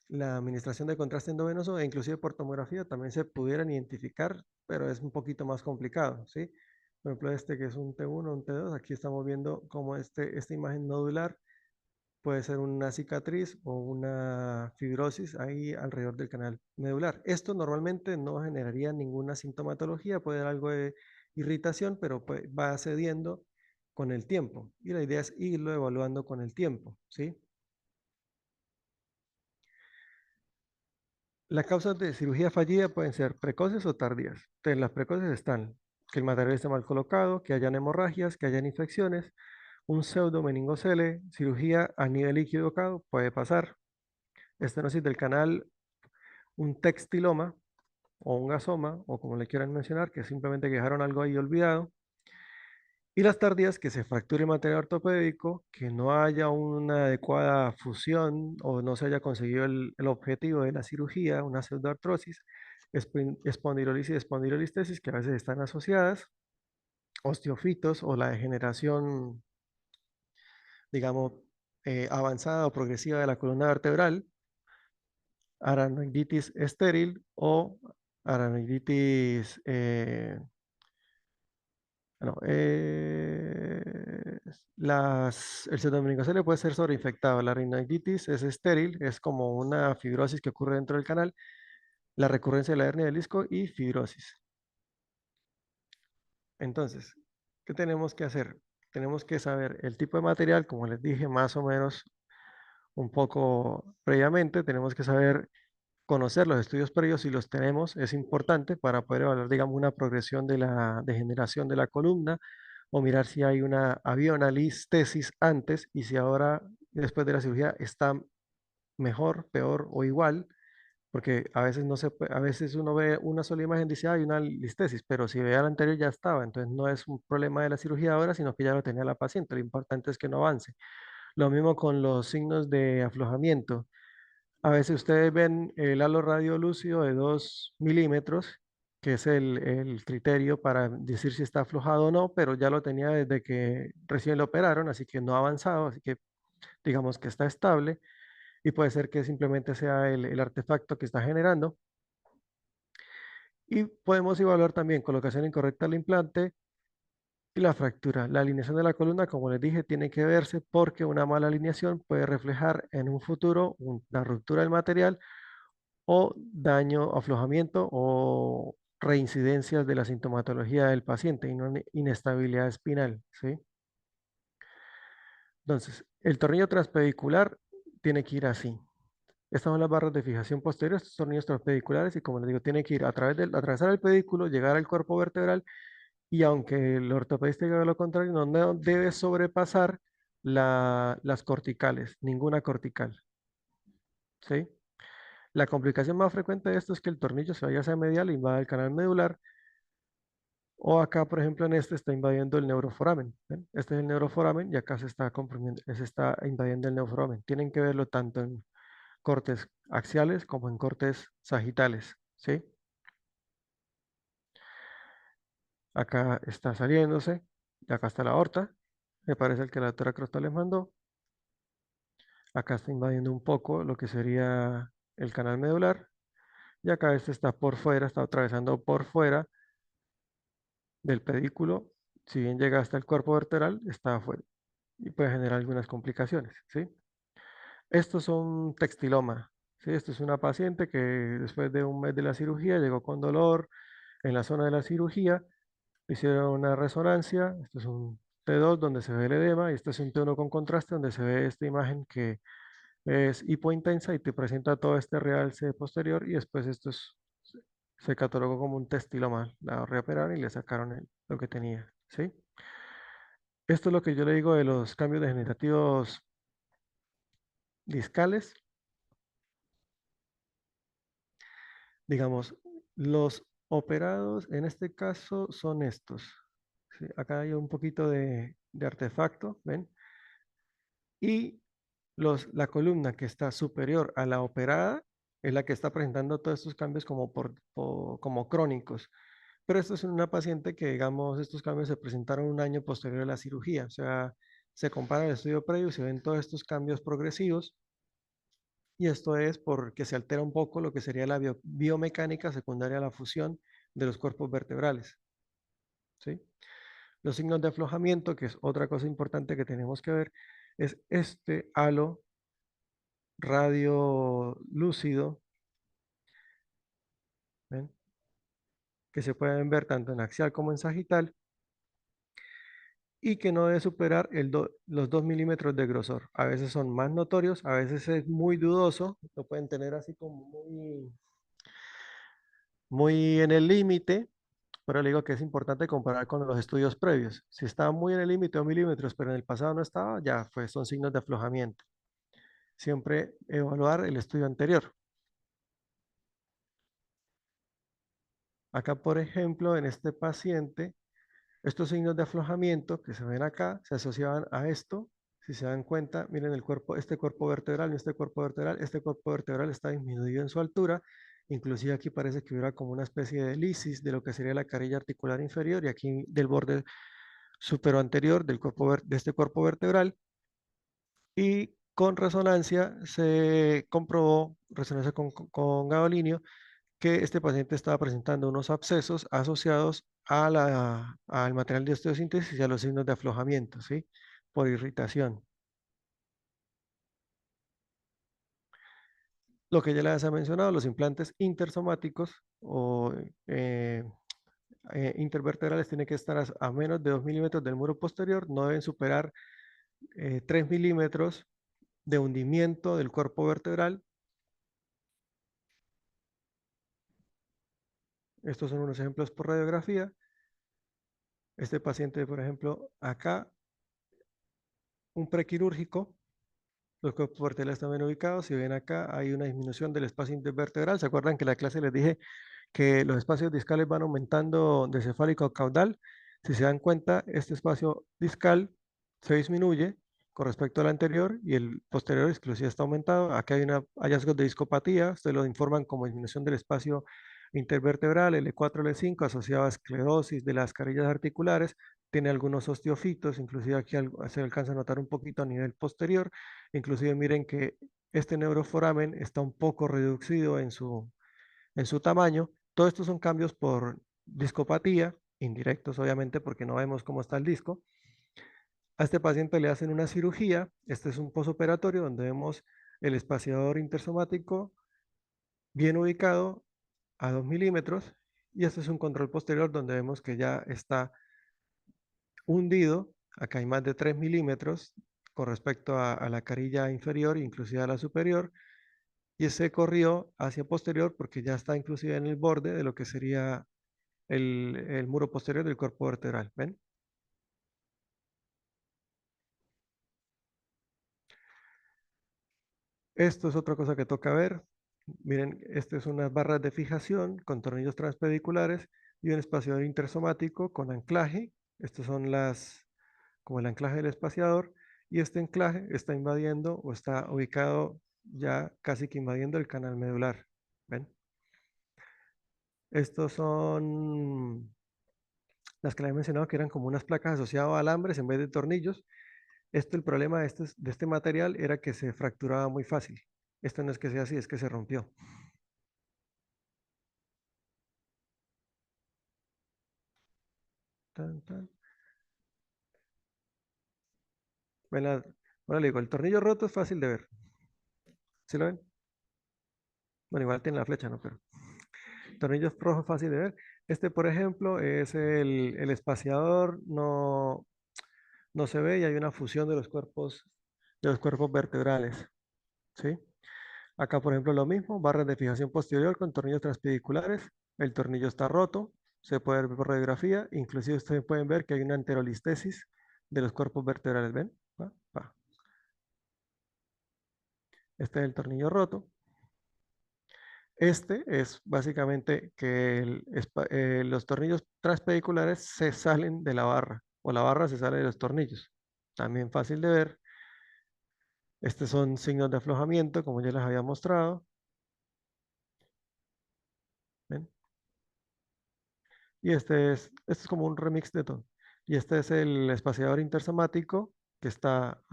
La administración de contraste endovenoso e inclusive por tomografía también se pudieran identificar, pero es un poquito más complicado, ¿sí? Por ejemplo, este que es un T1, un T2, aquí estamos viendo cómo esta imagen nodular puede ser una cicatriz o una fibrosis ahí alrededor del canal medular. Esto normalmente no generaría ninguna sintomatología, puede haber algo de irritación, pero va cediendo con el tiempo. Y la idea es irlo evaluando con el tiempo, ¿sí? Las causas de cirugía fallida pueden ser precoces o tardías. Entonces, las precoces están que el material esté mal colocado, que hayan hemorragias, que hayan infecciones, un pseudo meningocele, cirugía a nivel equivocado, puede pasar, estenosis del canal, un textiloma o un gasoma, o como le quieran mencionar, que simplemente dejaron algo ahí olvidado, y las tardías, que se fracture el material ortopédico, que no haya una adecuada fusión o no se haya conseguido el objetivo de la cirugía, una pseudoartrosis, espondilolisis y espondilolistesis, que a veces están asociadas, osteofitos o la degeneración, digamos, avanzada o progresiva de la columna vertebral, aranoiditis estéril o aranoiditis, no, el pseudomeningocele puede ser sobreinfectado. La rinoiditis es estéril, es como una fibrosis que ocurre dentro del canal, la recurrencia de la hernia del disco y fibrosis. Entonces, ¿qué tenemos que hacer? Tenemos que saber el tipo de material, como les dije más o menos un poco previamente, tenemos que saber conocer los estudios previos si los tenemos, es importante para poder evaluar, digamos, una progresión de la degeneración de la columna o mirar si había una listesis antes y si ahora, después de la cirugía, está mejor, peor o igual, porque a veces no se puede- a veces uno ve una sola imagen y dice, hay una listesis, pero si ve la anterior ya estaba, entonces no es un problema de la cirugía ahora, sino que ya lo tenía la paciente, lo importante es que no avance. Lo mismo con los signos de aflojamiento. A veces ustedes ven el halo radiolúcido de 2 milímetros, que es el criterio para decir si está aflojado o no, pero ya lo tenía desde que recién lo operaron, así que no ha avanzado, así que digamos que está estable y puede ser que simplemente sea el artefacto que está generando. Y podemos evaluar también colocación incorrecta del implante y la fractura. La alineación de la columna, como les dije, tiene que verse porque una mala alineación puede reflejar en un futuro una ruptura del material o daño, aflojamiento o reincidencias de la sintomatología del paciente y no inestabilidad espinal, ¿sí? Entonces, el tornillo transpedicular tiene que ir así. Estas son las barras de fijación posterior, estos tornillos transpediculares y como les digo, tiene que ir a través atravesar el pedículo, llegar al cuerpo vertebral y aunque el ortopedista diga lo contrario, no debe sobrepasar las corticales, ninguna cortical, ¿sí? La complicación más frecuente de esto es que el tornillo se vaya hacia medial e invada el canal medular. O acá, por ejemplo, en este está invadiendo el neuroforamen. ¿Ven? Este es el neuroforamen y acá se está comprimiendo, se está invadiendo el neuroforamen. Tienen que verlo tanto en cortes axiales como en cortes sagitales. ¿Sí? Acá está saliéndose. Y acá está la aorta. Me parece el que la doctora Crostal les mandó. Acá está invadiendo un poco lo que sería el canal medular. Y acá este está por fuera, está atravesando por fuera del pedículo. Si bien llega hasta el cuerpo vertebral, está afuera y puede generar algunas complicaciones, ¿sí? Estos son textiloma, ¿sí? Esto es una paciente que después de un mes de la cirugía llegó con dolor en la zona de la cirugía, le hicieron una resonancia, esto es un T2 donde se ve el edema y este es un T1 con contraste donde se ve esta imagen que es hipointensa y te presenta todo este realce posterior y después se catalogó como un testiloma, la reoperaron y le sacaron lo que tenía, ¿sí? Esto es lo que yo le digo de los cambios degenerativos discales. Digamos, los operados en este caso son estos. ¿Sí? Acá hay un poquito de artefacto, ¿ven? Y la columna que está superior a la operada es la que está presentando todos estos cambios como crónicos. Pero esto es en una paciente que, digamos, estos cambios se presentaron un año posterior a la cirugía. O sea, se compara el estudio previo y se ven todos estos cambios progresivos. Y esto es porque se altera un poco lo que sería la biomecánica secundaria a la fusión de los cuerpos vertebrales, ¿sí? Los signos de aflojamiento, que es otra cosa importante que tenemos que ver, es este halo radiolúcido, ¿ven? Que se pueden ver tanto en axial como en sagital y que no debe superar los 2 milímetros de grosor. A veces son más notorios, a veces es muy dudoso, lo pueden tener así como muy en el límite. Pero le digo que es importante comparar con los estudios previos. Si estaba muy en el límite de milímetros, pero en el pasado no estaba, ya pues son signos de aflojamiento. Siempre evaluar el estudio anterior. Acá, por ejemplo, en este paciente, estos signos de aflojamiento que se ven acá se asociaban a esto. Si se dan cuenta, miren el cuerpo, este cuerpo vertebral y este cuerpo vertebral está disminuido en su altura. Inclusive aquí parece que hubiera como una especie de lisis de lo que sería la carilla articular inferior y aquí del borde supero anterior de este cuerpo vertebral. Y con resonancia se comprobó, resonancia con gadolinio, que este paciente estaba presentando unos abscesos asociados al material de osteosíntesis y a los signos de aflojamiento, ¿sí? Por irritación. Lo que ya les ha mencionado, los implantes intersomáticos o eh, intervertebrales tienen que estar a menos de 2 milímetros del muro posterior, no deben superar 3 milímetros de hundimiento del cuerpo vertebral. Estos son unos ejemplos por radiografía. Este paciente, por ejemplo, acá, un prequirúrgico, los cuerpos vertebrales están bien ubicados. Si ven acá, hay una disminución del espacio intervertebral. ¿Se acuerdan que en la clase les dije que los espacios discales van aumentando de cefálico a caudal? Si se dan cuenta, este espacio discal se disminuye con respecto al anterior y el posterior exclusivo está aumentado. Aquí hay hallazgos de discopatía, ustedes lo informan como disminución del espacio intervertebral, L4, L5, asociado a esclerosis de las carillas articulares, tiene algunos osteofitos, inclusive aquí se alcanza a notar un poquito a nivel posterior, inclusive miren que este neuroforamen está un poco reducido en su tamaño. Todos estos son cambios por discopatía, indirectos obviamente porque no vemos cómo está el disco. A este paciente le hacen una cirugía, este es un posoperatorio donde vemos el espaciador intersomático bien ubicado a 2 milímetros y este es un control posterior donde vemos que ya está hundido, acá hay más de 3 milímetros con respecto a la carilla inferior, inclusive a la superior, y se corrió hacia posterior porque ya está inclusive en el borde de lo que sería el muro posterior del cuerpo vertebral. ¿Ven? Esto es otra cosa que toca ver. Miren, estas es unas barras de fijación con tornillos transpediculares y un espaciador intersomático con anclaje. Estos son como el anclaje del espaciador. Y este anclaje está invadiendo o está ubicado ya casi que invadiendo el canal medular. ¿Ven? Estos son las que les he mencionado que eran como unas placas asociadas a alambres en vez de tornillos. El problema de este material era que se fracturaba muy fácil. Esto no es que sea así, es que se rompió. Tan, tan. Bueno, le digo, el tornillo roto es fácil de ver. ¿Sí lo ven? Bueno, igual tiene la flecha, ¿no? Pero tornillo rojo es fácil de ver. Este, por ejemplo, es el espaciador, no se ve y hay una fusión de los cuerpos vertebrales. ¿Sí? Acá, por ejemplo, lo mismo, barras de fijación posterior con tornillos transpediculares. El tornillo está roto, se puede ver por radiografía. Inclusive ustedes pueden ver que hay una anterolistesis de los cuerpos vertebrales. ¿Ven? Pa, pa. Este es el tornillo roto. Este es básicamente que los tornillos transpediculares se salen de la barra o la barra se sale de los tornillos. También fácil de ver. Estos son signos de aflojamiento, como ya les había mostrado. ¿Ven? Y este es como un remix de todo. Y este es el espaciador intersomático que está,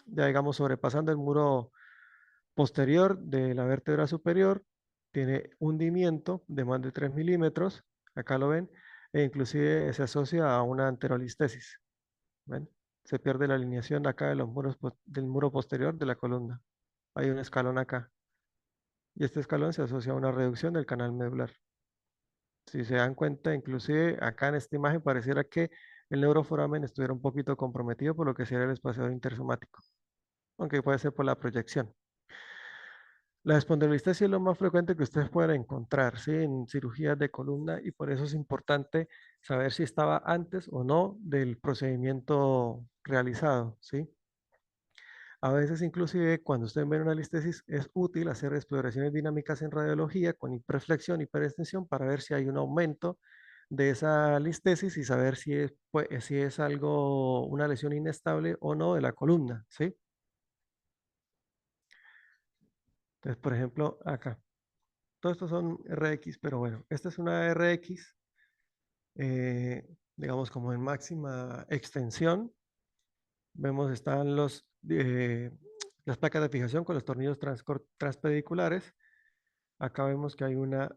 ya digamos, sobrepasando el muro posterior de la vértebra superior. Tiene hundimiento de más de 3 milímetros. Acá lo ven. E inclusive se asocia a una anterolistesis. ¿Ven? Se pierde la alineación acá de los del muro posterior de la columna. Hay un escalón acá. Y este escalón se asocia a una reducción del canal medular. Si se dan cuenta, inclusive acá en esta imagen pareciera que el neuroforamen estuviera un poquito comprometido por lo que sería el espaciador intersomático, aunque puede ser por la proyección. La espondilolistesis es lo más frecuente que ustedes pueden encontrar, ¿sí? En cirugías de columna y por eso es importante saber si estaba antes o no del procedimiento realizado, ¿sí? A veces inclusive cuando ustedes ven una listesis es útil hacer exploraciones dinámicas en radiología con hiperflexión, hiperextensión para ver si hay un aumento de esa listesis y saber si es algo, una lesión inestable o no de la columna, ¿sí? Entonces, por ejemplo, acá, todos estos son RX, pero bueno, esta es una RX, digamos como en máxima extensión, Vemos están las placas de fijación con los tornillos transpediculares. Acá vemos que hay una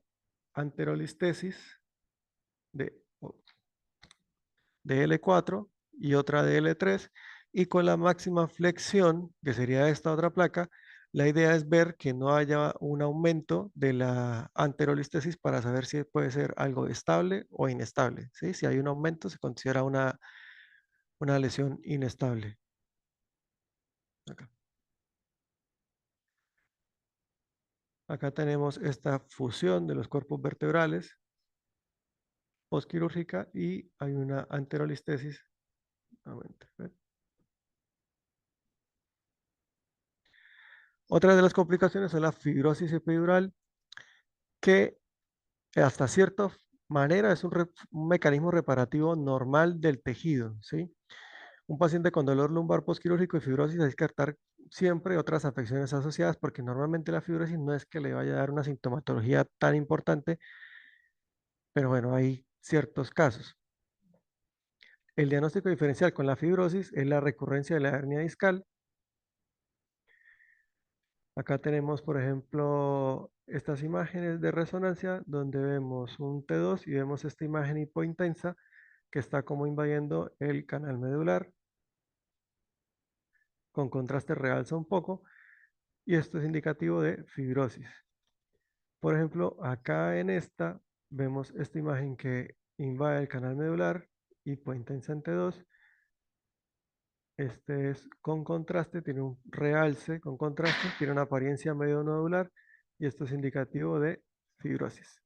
anterolistesis de, de L4 y otra de L3, y con la máxima flexión, que sería esta otra placa, la idea es ver que no haya un aumento de la anterolistesis para saber si puede ser algo estable o inestable, ¿sí? Si hay un aumento, se considera una lesión inestable. Acá. Acá tenemos esta fusión de los cuerpos vertebrales postquirúrgica y hay una anterolistesis. Nuevamente, ¿ven? Otra de las complicaciones son la fibrosis epidural, que hasta cierta manera es un mecanismo reparativo normal del tejido, ¿sí? Un paciente con dolor lumbar postquirúrgico y fibrosis hay que descartar siempre otras afecciones asociadas, porque normalmente la fibrosis no es que le vaya a dar una sintomatología tan importante, pero bueno, hay ciertos casos. El diagnóstico diferencial con la fibrosis es la recurrencia de la hernia discal. Acá tenemos, por ejemplo, estas imágenes de resonancia donde vemos un T2 y vemos esta imagen hipointensa que está como invadiendo el canal medular. Con contraste realza un poco y esto es indicativo de fibrosis. Por ejemplo, acá en esta vemos esta imagen que invade el canal medular, hipointensa en T2. Este es con contraste, tiene un realce con contraste, tiene una apariencia medio nodular y esto es indicativo de fibrosis.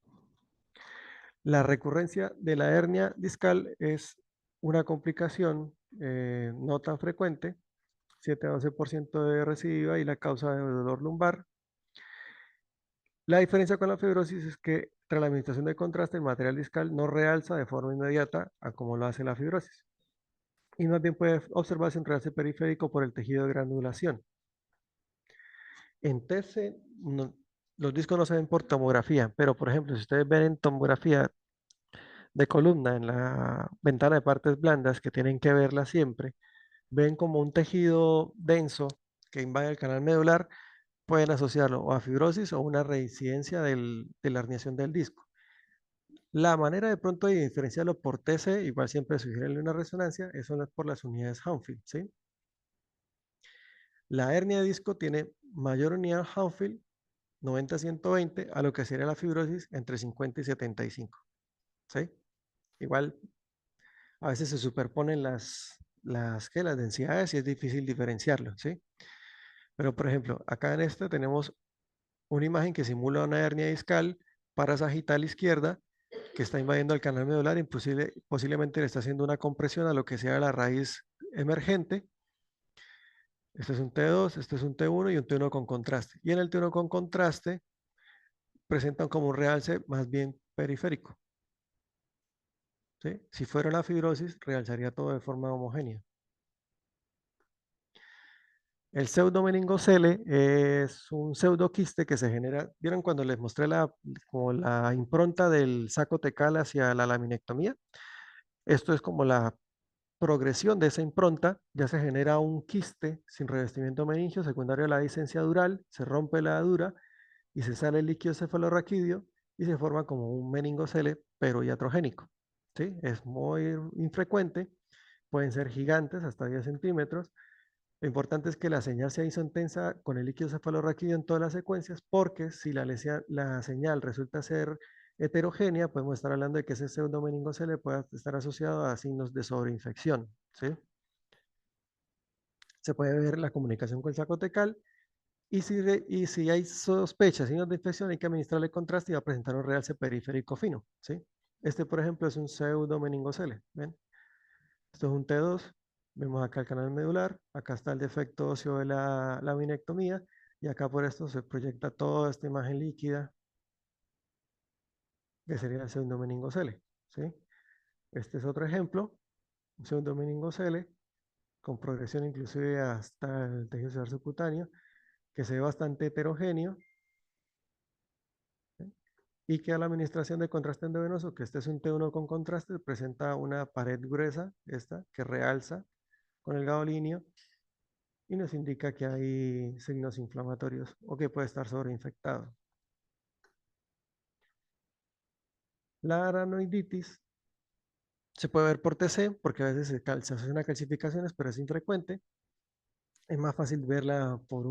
La recurrencia de la hernia discal es una complicación no tan frecuente, 7 a 12% de recidiva y la causa de dolor lumbar. La diferencia con la fibrosis es que tras la administración de contraste el material discal no realza de forma inmediata a como lo hace la fibrosis y más bien puede observarse un realce periférico por el tejido de granulación. En TC, los discos no se ven por tomografía, pero por ejemplo, si ustedes ven en tomografía de columna en la ventana de partes blandas, que tienen que verla siempre, ven como un tejido denso que invade el canal medular, pueden asociarlo o a fibrosis o una reincidencia de la herniación del disco. La manera de pronto de diferenciarlo por TC, igual siempre sugiere una resonancia, eso es por las unidades Hounsfield, ¿sí? La hernia de disco tiene mayor unidad Hounsfield, 90-120, a lo que sería la fibrosis entre 50 y 75, ¿sí? Igual a veces se superponen las densidades y es difícil diferenciarlo, ¿sí? Pero por ejemplo, acá en este tenemos una imagen que simula una hernia discal parasagital izquierda que está invadiendo el canal medular, posiblemente le está haciendo una compresión a lo que sea la raíz emergente. Este es un T2, este es un T1 y un T1 con contraste. Y en el T1 con contraste presentan como un realce más bien periférico, ¿sí? Si fuera una fibrosis, realzaría todo de forma homogénea. El pseudomeningocele es un pseudoquiste que se genera. ¿Vieron cuando les mostré como la impronta del saco tecal hacia la laminectomía? Esto es como la progresión de esa impronta. Ya se genera un quiste sin revestimiento meningio secundario a la disencia dural, se rompe la dura y se sale el líquido cefalorraquídeo y se forma como un meningocele, pero iatrogénico, ¿sí? Es muy infrecuente, pueden ser gigantes, hasta 10 centímetros. Lo importante es que la señal sea isointensa con el líquido cefalorraquídeo en todas las secuencias, porque si la señal resulta ser heterogénea, podemos estar hablando de que ese pseudomeningocele pueda estar asociado a signos de sobreinfección, ¿sí? Se puede ver la comunicación con el saco tecal y si hay sospecha, signos de infección, hay que administrarle contraste y va a presentar un realce periférico fino, ¿sí? Este, por ejemplo, es un pseudomeningocele, ¿ven? Esto es un T2, vemos acá el canal medular, acá está el defecto óseo de la laminectomía y acá por esto se proyecta toda esta imagen líquida que sería el pseudomeningocele, ¿sí? Este es otro ejemplo, un pseudomeningocele con progresión inclusive hasta el tejido celular subcutáneo, que se ve bastante heterogéneo, ¿sí? Y que a la administración de contraste endovenoso, que este es un T1 con contraste, presenta una pared gruesa, esta, que realza con el gadolinio y nos indica que hay signos inflamatorios o que puede estar sobreinfectado. La aranoiditis se puede ver por TC porque a veces se asocian a calcificaciones, pero es infrecuente. Es más fácil verla por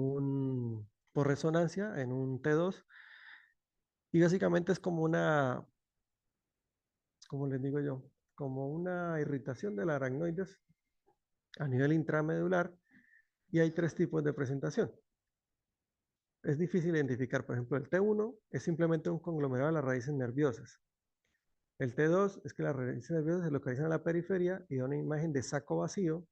resonancia en un T2 y básicamente es como una, como les digo yo, como una irritación de la aracnoides a nivel intramedular y hay tres tipos de presentación. Es difícil identificar, por ejemplo, el T1 es simplemente un conglomerado de las raíces nerviosas. El T2 es que las raíces nerviosas se localizan en la periferia y da una imagen de saco vacío.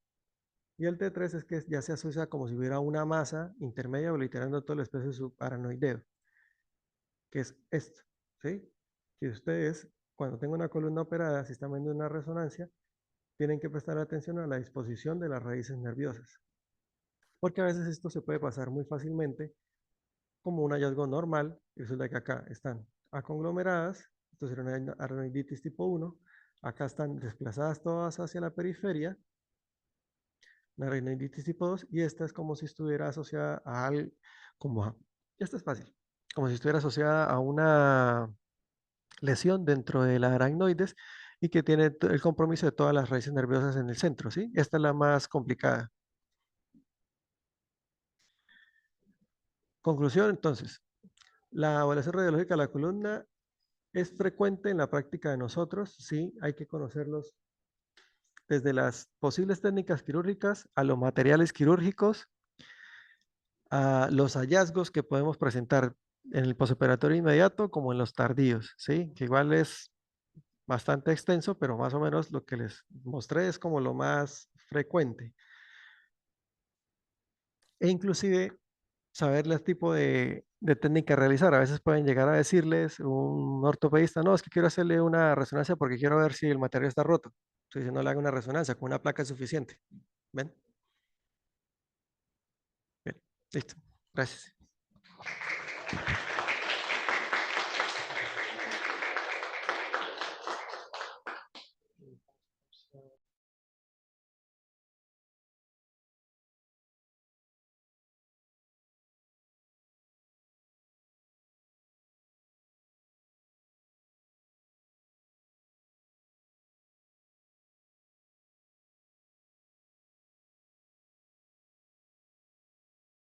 Y el T3 es que ya se asocia como si hubiera una masa intermedia obliterando todo el espacio subaranoideo, que es esto, ¿sí? Si ustedes, cuando tengan una columna operada, si están viendo una resonancia, tienen que prestar atención a la disposición de las raíces nerviosas, porque a veces esto se puede pasar muy fácilmente como un hallazgo normal, y resulta que acá están aconglomeradas, esto sería una aranoiditis tipo 1, acá están desplazadas todas hacia la periferia, la aranoiditis tipo 2, y esta es como si estuviera asociada a algo, esta es fácil, como si estuviera asociada a una lesión dentro de la aracnoides y que tiene el compromiso de todas las raíces nerviosas en el centro, ¿sí? Esta es la más complicada. Conclusión, entonces, la evaluación radiológica de la columna es frecuente en la práctica de nosotros, sí, hay que conocerlos desde las posibles técnicas quirúrgicas a los materiales quirúrgicos, a los hallazgos que podemos presentar en el posoperatorio inmediato como en los tardíos, ¿sí? Que igual es bastante extenso, pero más o menos lo que les mostré es como lo más frecuente. E inclusive saber el tipo de técnica a realizar. A veces pueden llegar a decirles un ortopedista, no, es que quiero hacerle una resonancia porque quiero ver si el material está roto. Entonces, no le haga una resonancia, con una placa es suficiente. ¿Ven? Bien, listo. Gracias.